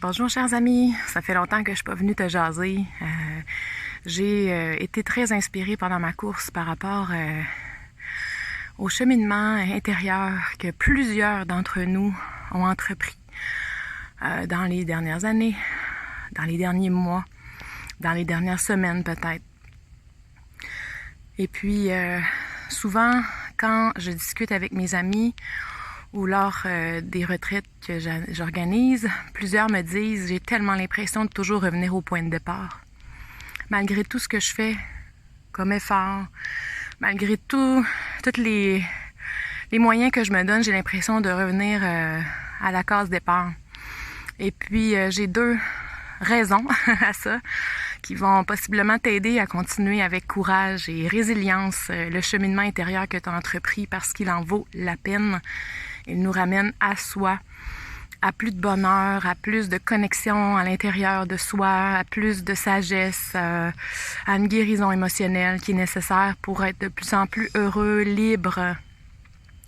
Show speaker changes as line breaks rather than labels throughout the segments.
Bonjour chers amis, ça fait longtemps que je suis pas venue te jaser. J'ai été très inspirée pendant ma course par rapport au cheminement intérieur que plusieurs d'entre nous ont entrepris dans les dernières années, dans les derniers mois, dans les dernières semaines peut-être. Et puis souvent quand je discute avec mes amis ou lors des retraites que j'organise, plusieurs me disent « J'ai tellement l'impression de toujours revenir au point de départ. Malgré tout ce que je fais comme effort, malgré tous les moyens que je me donne, j'ai l'impression de revenir à la case départ. » Et puis j'ai deux raisons à ça qui vont possiblement t'aider à continuer avec courage et résilience le cheminement intérieur que tu as entrepris parce qu'il en vaut la peine. Il nous ramène à soi, à plus de bonheur, à plus de connexion à l'intérieur de soi, à plus de sagesse, à une guérison émotionnelle qui est nécessaire pour être de plus en plus heureux, libre,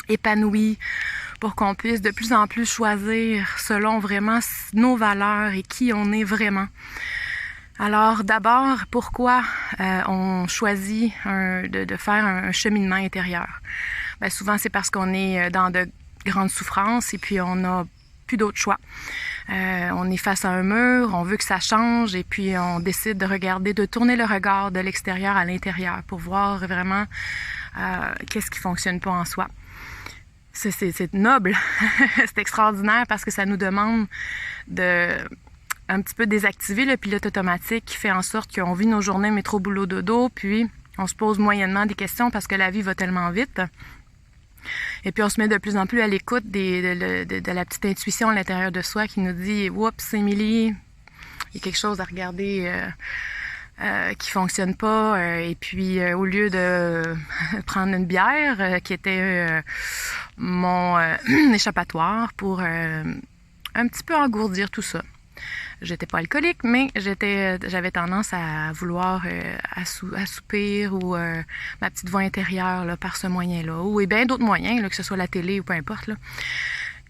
épanoui, pour qu'on puisse de plus en plus choisir selon vraiment nos valeurs et qui on est vraiment. Alors d'abord, pourquoi on choisit de faire un cheminement intérieur? Bien, souvent c'est parce qu'on est dans de grandes souffrances et puis on n'a plus d'autre choix. On est face à un mur, on veut que ça change et puis on décide de tourner le regard de l'extérieur à l'intérieur pour voir vraiment qu'est-ce qui fonctionne pas en soi. C'est noble, c'est extraordinaire parce que ça nous demande de un petit peu désactiver le pilote automatique qui fait en sorte qu'on vit nos journées métro boulot dodo, puis on se pose moyennement des questions parce que la vie va tellement vite. Et puis on se met de plus en plus à l'écoute de la petite intuition à l'intérieur de soi qui nous dit « Oups, Émilie, il y a quelque chose à regarder qui fonctionne pas. » Et puis au lieu de prendre une bière qui était mon échappatoire pour un petit peu engourdir tout ça. J'étais pas alcoolique, mais j'avais tendance à vouloir assoupir ou ma petite voix intérieure là, par ce moyen-là. Ou et bien d'autres moyens, là, que ce soit la télé ou peu importe. Là.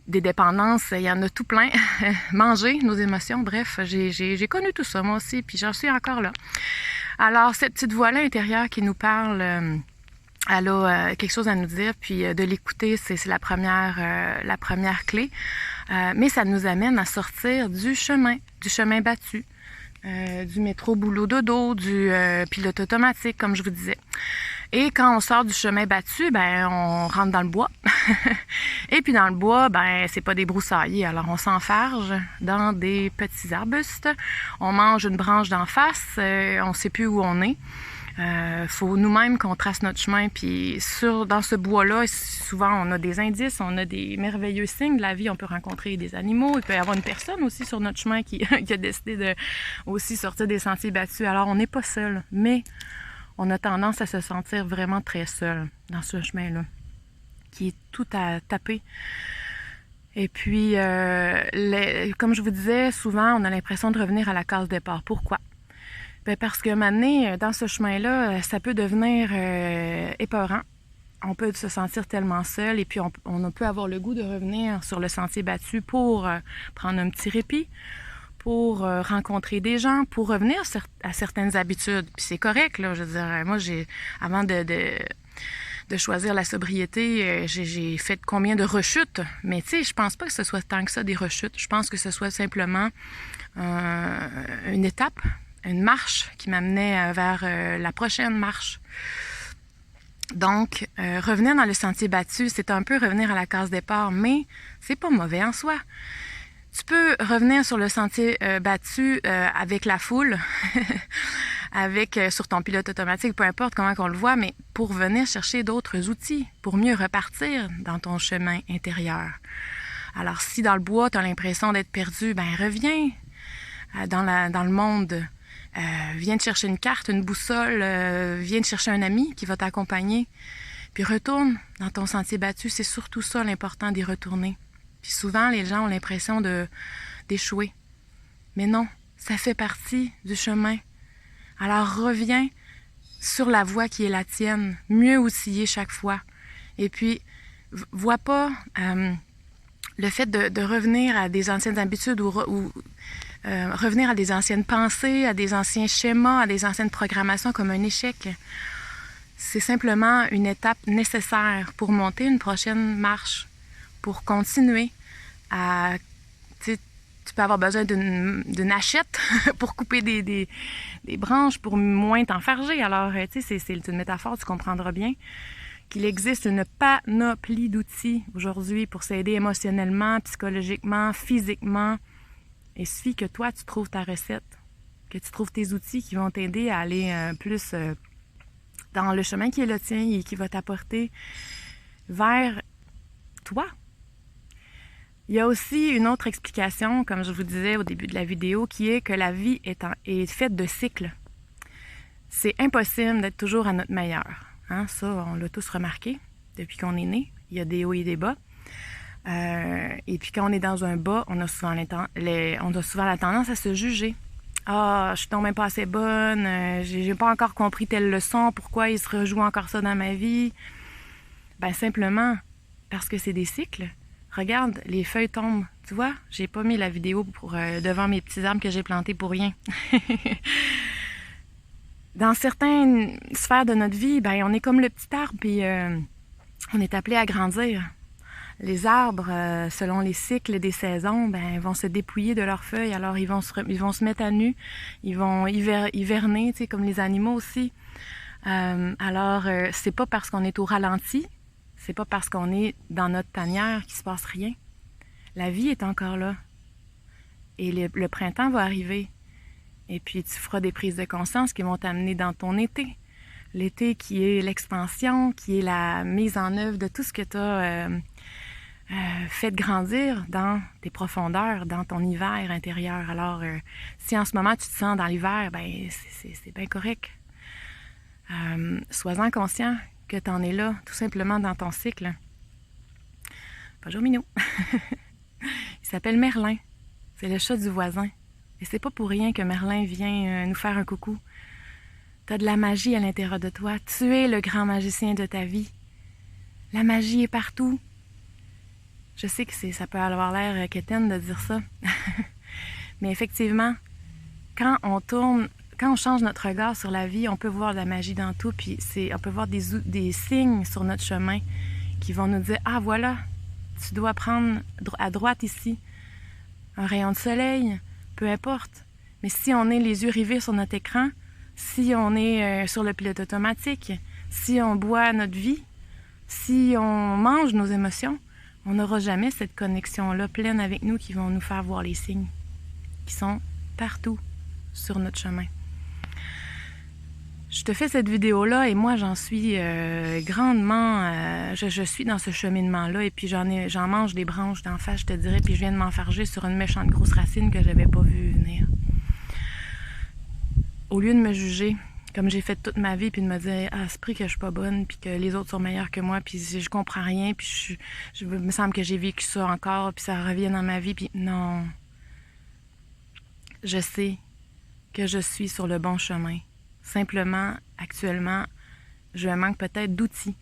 Des dépendances, il y en a tout plein. Manger, nos émotions, bref, j'ai connu tout ça moi aussi, puis j'en suis encore là. Alors, cette petite voix-là intérieure qui nous parle, elle a quelque chose à nous dire, puis de l'écouter, c'est la première clé. Mais ça nous amène à sortir du chemin battu, du métro boulot dodo, du pilote automatique, comme je vous disais. Et quand on sort du chemin battu, ben on rentre dans le bois. Et puis dans le bois, ben c'est pas des broussailles, alors on s'enfarge dans des petits arbustes. On mange une branche d'en face, on sait plus où on est. Faut nous-mêmes qu'on trace notre chemin, puis dans ce bois-là, souvent on a des indices, on a des merveilleux signes de la vie, on peut rencontrer des animaux, il peut y avoir une personne aussi sur notre chemin qui a décidé de aussi sortir des sentiers battus. Alors on n'est pas seul, mais on a tendance à se sentir vraiment très seul dans ce chemin-là, qui est tout à taper. Et puis, comme je vous disais, souvent on a l'impression de revenir à la case départ. Pourquoi? Ben parce que maintenant, dans ce chemin-là, ça peut devenir épeurant. On peut se sentir tellement seul et puis on peut avoir le goût de revenir sur le sentier battu pour prendre un petit répit, pour rencontrer des gens, pour revenir à certaines habitudes. Puis c'est correct, là. Je veux dire, moi, avant de choisir la sobriété, j'ai fait combien de rechutes. Mais tu sais, je pense pas que ce soit tant que ça des rechutes. Je pense que ce soit simplement une étape, une marche qui m'amenait vers la prochaine marche. Donc, revenir dans le sentier battu, c'est un peu revenir à la case départ, mais c'est pas mauvais en soi. Tu peux revenir sur le sentier battu avec la foule, sur ton pilote automatique, peu importe comment qu'on le voit, mais pour venir chercher d'autres outils, pour mieux repartir dans ton chemin intérieur. Alors, si dans le bois, tu as l'impression d'être perdu, ben reviens dans le monde. Viens te chercher une carte, une boussole, viens te chercher un ami qui va t'accompagner. Puis retourne dans ton sentier battu, c'est surtout ça l'important d'y retourner. Puis souvent, les gens ont l'impression d'échouer. Mais non, ça fait partie du chemin. Alors reviens sur la voie qui est la tienne, mieux outillée chaque fois. Et puis, vois pas le fait de revenir à des anciennes habitudes ou revenir à des anciennes pensées, à des anciens schémas, à des anciennes programmations comme un échec, c'est simplement une étape nécessaire pour monter une prochaine marche, pour continuer à... Tu peux avoir besoin d'une hachette pour couper des branches, pour moins t'enfarger. Alors, tu sais, c'est une métaphore, tu comprendras bien qu'il existe une panoplie d'outils aujourd'hui pour s'aider émotionnellement, psychologiquement, physiquement. Il suffit que toi, tu trouves ta recette, que tu trouves tes outils qui vont t'aider à aller plus dans le chemin qui est le tien et qui va t'apporter vers toi. Il y a aussi une autre explication, comme je vous disais au début de la vidéo, qui est que la vie est faite de cycles. C'est impossible d'être toujours à notre meilleur. Hein? Ça, on l'a tous remarqué depuis qu'on est né. Il y a des hauts et des bas. Et puis quand on est dans un bas, on a souvent la tendance à se juger. Ah, je suis donc même pas assez bonne, j'ai pas encore compris telle leçon, pourquoi il se rejoue encore ça dans ma vie? Ben simplement parce que c'est des cycles. Regarde, les feuilles tombent. Tu vois, j'ai pas mis la vidéo devant mes petits arbres que j'ai plantés pour rien. Dans certaines sphères de notre vie, ben on est comme le petit arbre, puis on est appelé à grandir. Les arbres, selon les cycles des saisons, ben vont se dépouiller de leurs feuilles. Alors ils vont se mettre à nu, ils vont hiverner, tu sais, comme les animaux aussi. Alors c'est pas parce qu'on est au ralenti, c'est pas parce qu'on est dans notre tanière qu'il se passe rien. La vie est encore là. Et le printemps va arriver. Et puis tu feras des prises de conscience qui vont t'amener dans ton été. L'été qui est l'expansion, qui est la mise en œuvre de tout ce que tu as fait grandir dans tes profondeurs, dans ton hiver intérieur. Alors, si en ce moment tu te sens dans l'hiver, ben c'est bien correct. Sois-en conscient que tu en es là, tout simplement dans ton cycle. Bonjour Minou. Il s'appelle Merlin. C'est le chat du voisin. Et c'est pas pour rien que Merlin vient nous faire un coucou. T'as de la magie à l'intérieur de toi. Tu es le grand magicien de ta vie. La magie est partout. Je sais que ça peut avoir l'air quétaine de dire ça. Mais effectivement, quand on change notre regard sur la vie, on peut voir de la magie dans tout. Puis on peut voir des signes sur notre chemin qui vont nous dire « Ah voilà, tu dois prendre à droite ici. Un rayon de soleil, peu importe. Mais si on est les yeux rivés sur notre écran, si on est sur le pilote automatique, si on boit notre vie, si on mange nos émotions, on n'aura jamais cette connexion-là pleine avec nous qui vont nous faire voir les signes qui sont partout sur notre chemin. Je te fais cette vidéo-là et moi, j'en suis grandement... je suis dans ce cheminement-là et puis j'en mange des branches d'en face, je te dirais, puis je viens de m'enfarger sur une méchante grosse racine que j'avais pas vue venir. Au lieu de me juger, comme j'ai fait toute ma vie, puis de me dire « Ah, c'est pris que je suis pas bonne, puis que les autres sont meilleurs que moi, puis je comprends rien, puis il me semble que j'ai vécu ça encore, puis ça revient dans ma vie, puis non. Je sais que je suis sur le bon chemin. Simplement, actuellement, je manque peut-être d'outils.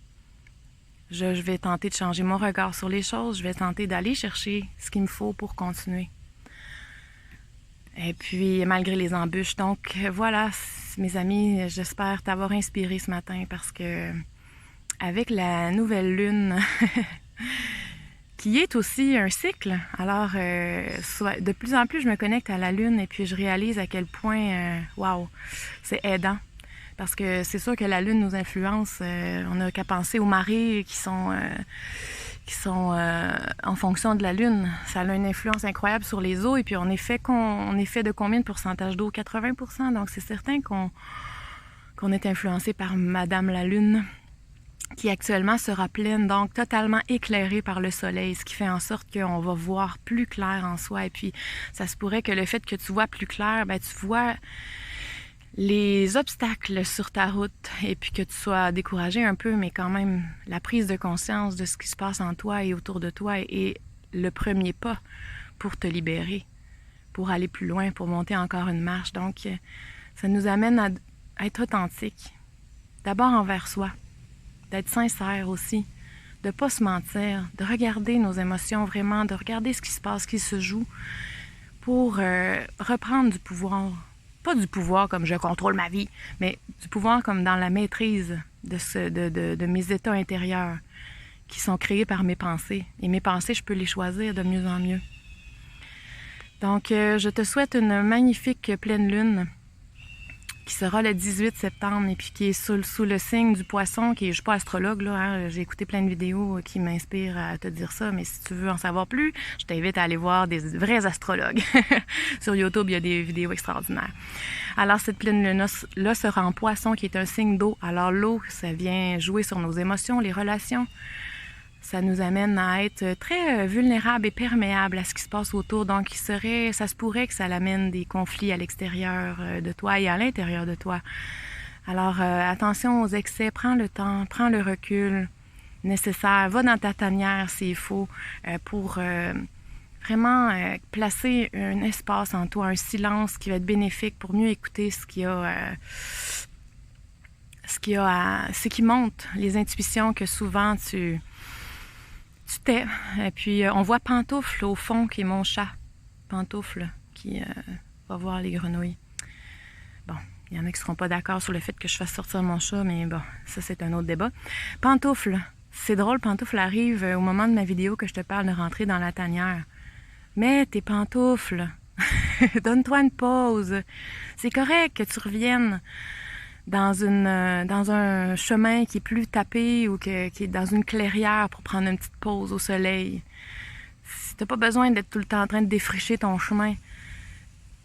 Je vais tenter de changer mon regard sur les choses, je vais tenter d'aller chercher ce qu'il me faut pour continuer. Et puis, malgré les embûches. Donc, voilà, mes amis, j'espère t'avoir inspiré ce matin parce que avec la nouvelle lune, qui est aussi un cycle, alors de plus en plus, je me connecte à la lune et puis je réalise à quel point, waouh, c'est aidant. Parce que c'est sûr que la lune nous influence. On n'a qu'à penser aux marées qui sont en fonction de la lune. Ça a une influence incroyable sur les eaux et puis on est fait de combien de pourcentage d'eau? 80%. Donc c'est certain qu'on est influencé par Madame la Lune qui actuellement sera pleine, donc totalement éclairée par le soleil, ce qui fait en sorte qu'on va voir plus clair en soi. Et puis ça se pourrait que le fait que tu vois plus clair, ben tu vois les obstacles sur ta route et puis que tu sois découragé un peu, mais quand même, la prise de conscience de ce qui se passe en toi et autour de toi est le premier pas pour te libérer, pour aller plus loin, pour monter encore une marche. Donc, ça nous amène à être authentique, d'abord envers soi, d'être sincère aussi, de ne pas se mentir, de regarder nos émotions vraiment, de regarder ce qui se passe, ce qui se joue, pour reprendre du pouvoir. Pas du pouvoir comme je contrôle ma vie, mais du pouvoir comme dans la maîtrise de mes états intérieurs qui sont créés par mes pensées. Et mes pensées, je peux les choisir de mieux en mieux. Donc, je te souhaite une magnifique pleine lune qui sera le 18 septembre et puis qui est sous le signe du poisson, qui est, je suis pas astrologue, là, hein, j'ai écouté plein de vidéos qui m'inspirent à te dire ça, mais si tu veux en savoir plus, je t'invite à aller voir des vrais astrologues. Sur YouTube, il y a des vidéos extraordinaires. Alors, cette pleine lune-là sera en poisson, qui est un signe d'eau. Alors, l'eau, ça vient jouer sur nos émotions, les relations. Ça nous amène à être très vulnérables et perméables à ce qui se passe autour. Donc, ça se pourrait que ça amène des conflits à l'extérieur de toi et à l'intérieur de toi. Alors, attention aux excès, prends le temps, prends le recul nécessaire, va dans ta tanière s'il faut pour vraiment placer un espace en toi, un silence qui va être bénéfique pour mieux écouter ce qui monte, les intuitions que souvent tu tais. Et puis, on voit Pantoufle au fond, qui est mon chat. Pantoufle, qui va voir les grenouilles. Bon, il y en a qui ne seront pas d'accord sur le fait que je fasse sortir mon chat, mais bon, ça, c'est un autre débat. Pantoufle, c'est drôle, Pantoufle arrive au moment de ma vidéo que je te parle de rentrer dans la tanière. Mets tes pantoufles. Donne-toi une pause. C'est correct que tu reviennes dans un chemin qui est plus tapé ou qui est dans une clairière pour prendre une petite pause au soleil. Si t'as pas besoin d'être tout le temps en train de défricher ton chemin,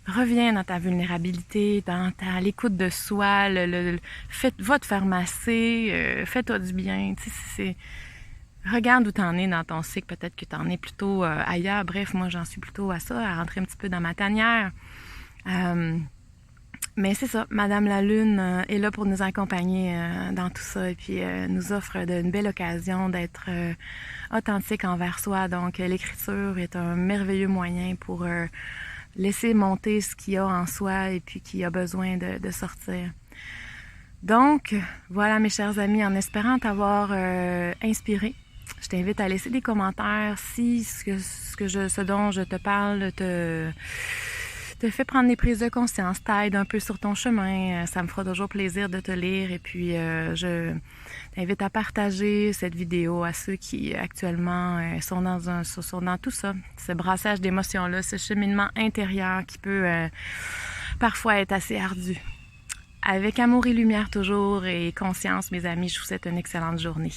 reviens dans ta vulnérabilité, dans l'écoute de soi, va te faire masser, fais-toi du bien. Regarde où t'en es dans ton cycle, peut-être que t'en es plutôt ailleurs. Bref, moi j'en suis plutôt à ça, à rentrer un petit peu dans ma tanière. Mais c'est ça, Madame la Lune est là pour nous accompagner dans tout ça et puis nous offre une belle occasion d'être authentique envers soi. Donc l'écriture est un merveilleux moyen pour laisser monter ce qu'il y a en soi et puis qui a besoin de sortir. Donc, voilà mes chers amis, en espérant t'avoir inspiré, je t'invite à laisser des commentaires si ce dont je te parle te fait prendre des prises de conscience, t'aide un peu sur ton chemin. Ça me fera toujours plaisir de te lire. Et puis, je t'invite à partager cette vidéo à ceux qui actuellement sont dans tout ça, ce brassage d'émotions-là, ce cheminement intérieur qui peut parfois être assez ardu. Avec amour et lumière toujours et conscience, mes amis, je vous souhaite une excellente journée.